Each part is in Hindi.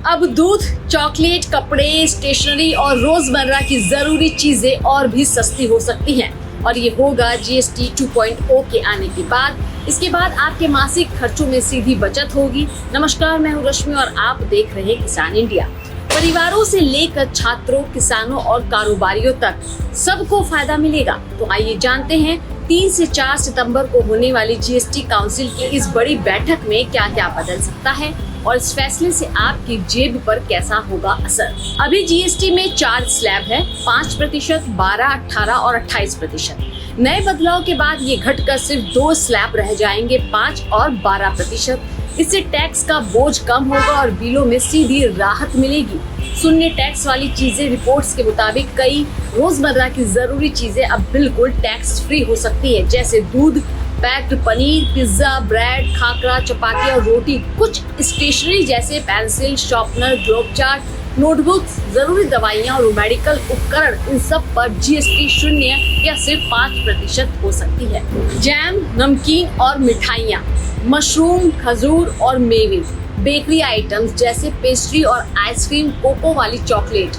अब दूध, चॉकलेट, कपड़े, स्टेशनरी और रोजमर्रा की जरूरी चीजें और भी सस्ती हो सकती हैं और ये होगा जीएसटी 2.0 के आने के बाद। इसके बाद आपके मासिक खर्चों में सीधी बचत होगी। नमस्कार, मैं हूँ रश्मि और आप देख रहे हैं किसान इंडिया। परिवारों से लेकर छात्रों, किसानों और कारोबारियों तक सबको फायदा मिलेगा। तो आइए जानते हैं 3 से 4 सितंबर को होने वाली जीएसटी काउंसिल की इस बड़ी बैठक में क्या क्या बदल सकता है और इस फैसले से आपकी जेब पर कैसा होगा असर। अभी जीएसटी में 4 स्लैब है, 5%, 12%, 18% और 28%। नए बदलाव के बाद ये घटकर सिर्फ 2 स्लैब रह जाएंगे, 5 और 12%। इससे टैक्स का बोझ कम होगा और बिलों में सीधी राहत मिलेगी। शून्य टैक्स वाली चीजें, रिपोर्ट्स के मुताबिक कई रोजमर्रा की जरूरी चीजें अब बिल्कुल टैक्स फ्री हो सकती है, जैसे दूध, packed paneer, pizza, bread, khakhra, chapati और रोटी। कुछ स्टेशनरी जैसे pencil, sharpener, globe chart, notebooks, जरूरी दवाइयाँ और मेडिकल उपकरण, इन सब पर जीएसटी 0 या सिर्फ 5% हो सकती है। जैम, नमकीन और मिठाइयाँ, मशरूम, खजूर और मेवे, बेकरी आइटम्स जैसे पेस्ट्री और आइसक्रीम, कोको वाली चॉकलेट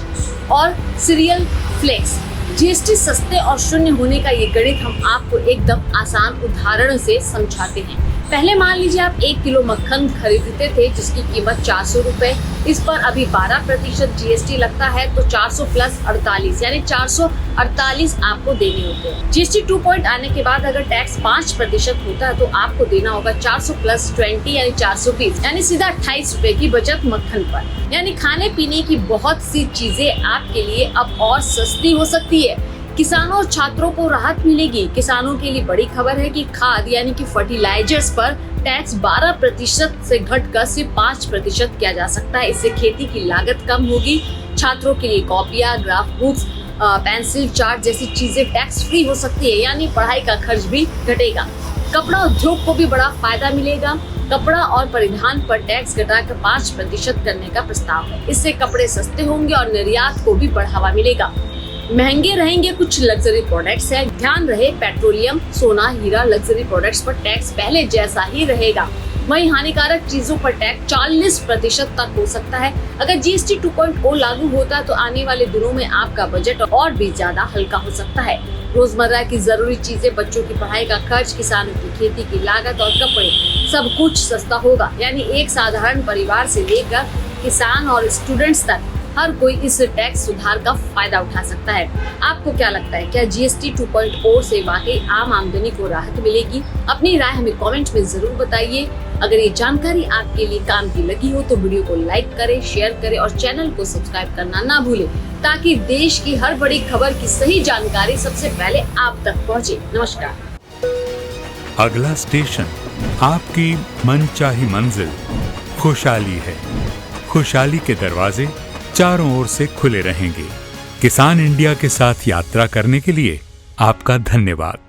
और सीरियल फ्लेक्स। जीएसटी सस्ते और शून्य होने का ये गणित हम आपको एकदम आसान उदाहरण से समझाते हैं। पहले मान लीजिए आप 1 किलो मक्खन खरीदते थे जिसकी कीमत 400 रुपए। इस पर अभी 12% जीएसटी लगता है तो 400 प्लस 48 यानी 448 आपको देने होते हैं। जीएसटी 2 आने के बाद अगर टैक्स 5% होता है तो आपको देना होगा 400 प्लस 20 यानी 420 यानी सीधा 28 रुपए की बचत मक्खन पर। यानी खाने पीने की बहुत सी चीजें आपके लिए अब और सस्ती हो सकती है। किसानों और छात्रों को राहत मिलेगी। किसानों के लिए बड़ी खबर है कि खाद यानी कि फर्टिलाइजर्स पर टैक्स 12% से घटकर सिर्फ 5% किया जा सकता है। इससे खेती की लागत कम होगी। छात्रों के लिए कॉपियाँ, ग्राफ बुक्स, पेंसिल, चार्ट जैसी चीजें टैक्स फ्री हो सकती है, यानी पढ़ाई का खर्च भी घटेगा। कपड़ा उद्योग को भी बड़ा फायदा मिलेगा। कपड़ा और परिधान पर टैक्स घटाकर 5% करने का प्रस्ताव है। इससे कपड़े सस्ते होंगे और निर्यात को भी बढ़ावा मिलेगा। महंगे रहेंगे कुछ लग्जरी प्रोडक्ट्स है। ध्यान रहे, पेट्रोलियम, सोना, हीरा, लग्जरी प्रोडक्ट्स पर टैक्स पहले जैसा ही रहेगा। वहीं हानिकारक चीजों पर टैक्स 40% तक हो सकता है। अगर जीएसटी 2.0 लागू होता तो आने वाले दिनों में आपका बजट और भी ज्यादा हल्का हो सकता है। रोजमर्रा की जरूरी चीजें, बच्चों की पढ़ाई का खर्च, किसानों की खेती की लागत और कपड़े, सब कुछ सस्ता होगा। यानी एक साधारण परिवार से लेकर किसान और स्टूडेंट्स तक हर कोई इस टैक्स सुधार का फायदा उठा सकता है। आपको क्या लगता है, क्या जीएसटी 2.0 से वाकई आम आमदनी को राहत मिलेगी? अपनी राय हमें कमेंट में जरूर बताइए। अगर ये जानकारी आपके लिए काम की लगी हो तो वीडियो को लाइक करें, शेयर करें और चैनल को सब्सक्राइब करना ना भूलें, ताकि देश की हर बड़ी खबर की सही जानकारी सबसे पहले आप तक पहुँचे। नमस्कार। अगला स्टेशन आपकी मनचाही मंजिल खुशहाली है। खुशहाली के दरवाजे चारों ओर से खुले रहेंगे। किसान इंडिया के साथ यात्रा करने के लिए आपका धन्यवाद।